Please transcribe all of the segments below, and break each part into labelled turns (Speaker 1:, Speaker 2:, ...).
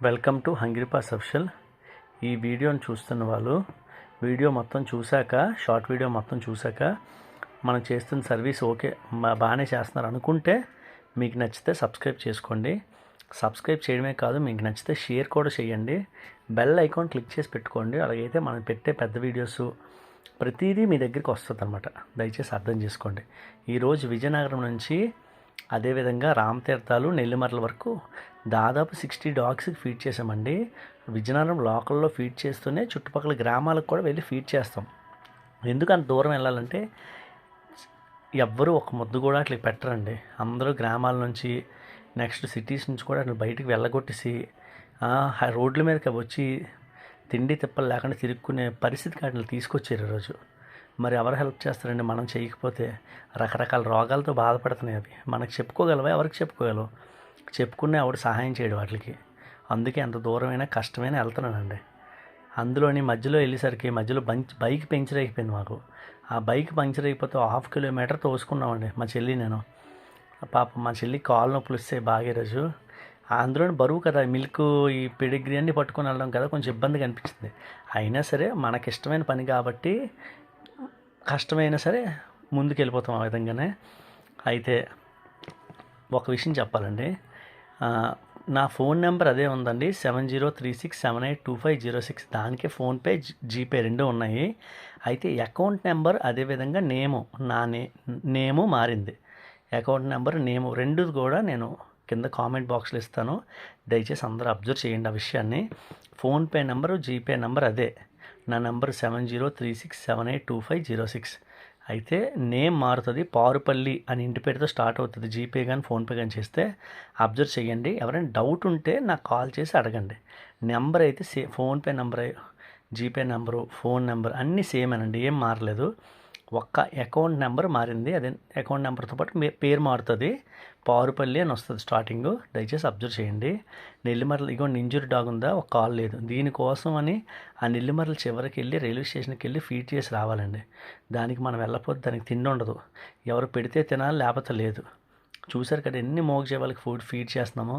Speaker 1: Welcome to hungry pass official. ఈ వీడియోని చూస్తున్న వాళ్ళు వీడియో మొత్తం చూశాక, షార్ట్ వీడియో మొత్తం చూశాక మనం చేస్తున్న సర్వీస్ ఓకే బాగానే చేస్తున్నారు అనుకుంటే మీకు నచ్చితే సబ్స్క్రైబ్ చేసుకోండి. సబ్స్క్రైబ్ చేయడమే కాదు, మీకు నచ్చితే షేర్ కూడా చేయండి. బెల్ ఐకాన్ క్లిక్ చేసి పెట్టుకోండి. అలాగైతే మనం పెట్టే పెద్ద వీడియోస్ ప్రతిదీ మీ దగ్గరికి వస్తుంది అన్నమాట. దయచేసి అర్థం చేసుకోండి. ఈరోజు విజయనగరం నుంచి అదేవిధంగా రామతీర్థాలు, నెల్లిమర్ల వరకు దాదాపు 60 డాగ్స్కి ఫీడ్ చేసామండి. విజయనగరం లోకల్లో ఫీడ్ చేస్తూనే చుట్టుపక్కల గ్రామాలకు కూడా వెళ్ళి ఫీడ్ చేస్తాం. ఎందుకు అంత దూరం వెళ్ళాలంటే ఎవ్వరూ ఒక ముద్దు కూడా అట్లా పెట్టరండి. అందరూ గ్రామాల నుంచి, నెక్స్ట్ సిటీస్ నుంచి కూడా అట్లా బయటికి వెళ్ళగొట్టేసి రోడ్ల మీదకి వచ్చి తిండి తిప్పలు లేకుండా తిరుక్కునే పరిస్థితికి అట్లా తీసుకొచ్చారు ఈరోజు. మరి ఎవరు హెల్ప్ చేస్తారండి? మనం చేయకపోతే రకరకాల రోగాలతో బాధపడుతున్నాయి. అవి మనకు చెప్పుకోగలవా? ఎవరికి చెప్పుకోగలవు? చెప్పుకునే ఆవిడ సహాయం చేయడు వాటికి. అందుకే ఎంత దూరమైనా కష్టమైనా వెళ్తున్నానండి. అందులోని మధ్యలో వెళ్ళేసరికి మధ్యలో బైక్ పంక్చర్ అయిపోయింది మాకు. ఆ బైక్ పంక్చర్ అయిపోతే 1/2 కిలోమీటర్ తోసుకున్నామండి మా చెల్లి నేను. పాపం మా చెల్లి కాలు నొప్పులు వస్తే బాగా రోజు. అందులోని బరువు కదా, మిల్క్ ఈ పెడిగ్రీ అన్నీ పట్టుకొని వెళ్ళడం కదా, కొంచెం ఇబ్బందిగా అనిపించింది. అయినా సరే మనకిష్టమైన పని కాబట్టి కష్టమైనా సరే ముందుకు వెళ్ళిపోతాం ఆ విధంగానే. అయితే ఒక విషయం చెప్పాలండి, నా ఫోన్ నెంబర్ అదే ఉందండి, 7036782506. దానికే ఫోన్పే, జీపే రెండు ఉన్నాయి. అయితే అకౌంట్ నెంబర్ అదేవిధంగా నేము మారింది. అకౌంట్ నెంబర్, నేము రెండు కూడా నేను కింద కామెంట్ బాక్స్లో ఇస్తాను. దయచేసి అందరూ అబ్జర్వ్ చేయండి ఆ విషయాన్ని. ఫోన్పే నెంబరు, జీపే నెంబర్ అదే. నా నెంబర్ 7036782506. అయితే నేమ్ మారుతుంది, పారుపల్లి అని ఇంటి పేరుతో స్టార్ట్ అవుతుంది. జీపే కానీ ఫోన్పే కానీ చేస్తే అబ్జర్వ్ చేయండి. ఎవరైనా డౌట్ ఉంటే నాకు కాల్ చేసి అడగండి. నెంబర్ అయితే PhonePe number, GPay number, phone number అన్నీ సేమేనండి, ఏం మారలేదు. ఒక్క అకౌంట్ నెంబర్ మారింది. అదే అకౌంట్ నెంబర్తో పాటు పేరు మారుతుంది, పారుపల్లి అని వస్తుంది స్టార్టింగ్. దయచేసి అబ్జర్వ్ చేయండి. నెల్లిమర్ల ఇంజూరీ డాగ్ ఉందా, ఒక కాల్ లేదు. దీనికోసం అని ఆ నెల్లిమర్ల చివరికి వెళ్ళి రైల్వే స్టేషన్కి వెళ్ళి ఫీడ్ చేసి రావాలండి. దానికి మనం వెళ్ళకపోతే దానికి తిండి ఉండదు. ఎవరు పెడితే తినాలి, లేకపోతే లేదు. చూశారు కదా ఎన్ని మోగజే వాళ్ళకి ఫీడ్ చేస్తున్నామో.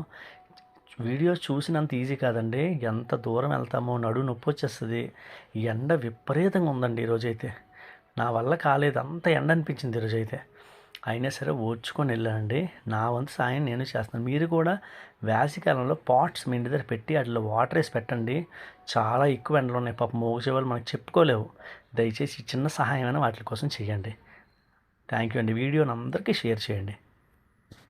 Speaker 1: వీడియోస్ చూసినంత ఈజీ కాదండి. ఎంత దూరం వెళ్తామో నడుము నొప్పి వచ్చేస్తుంది. ఎండ విపరీతంగా ఉందండి ఈరోజైతే. నా వల్ల కాలేదు, అంత ఎండ అనిపించింది ఈరోజైతే. అయినా సరే ఓర్చుకొని వెళ్ళండి. నా వంతు సాయం నేను చేస్తాను. మీరు కూడా వేసవికాలంలో పాట్స్ మీ ఇంటి దగ్గర పెట్టి అట్లా వాటర్ వేసి పెట్టండి. చాలా ఎక్కువ ఎండలు ఉన్నాయి, పాపం మోగచేవాళ్ళు మనకు చెప్పుకోలేవు. దయచేసి చిన్న సహాయమైన వాటి కోసం చేయండి. థ్యాంక్ యూ అండి. వీడియోని అందరికీ షేర్ చేయండి.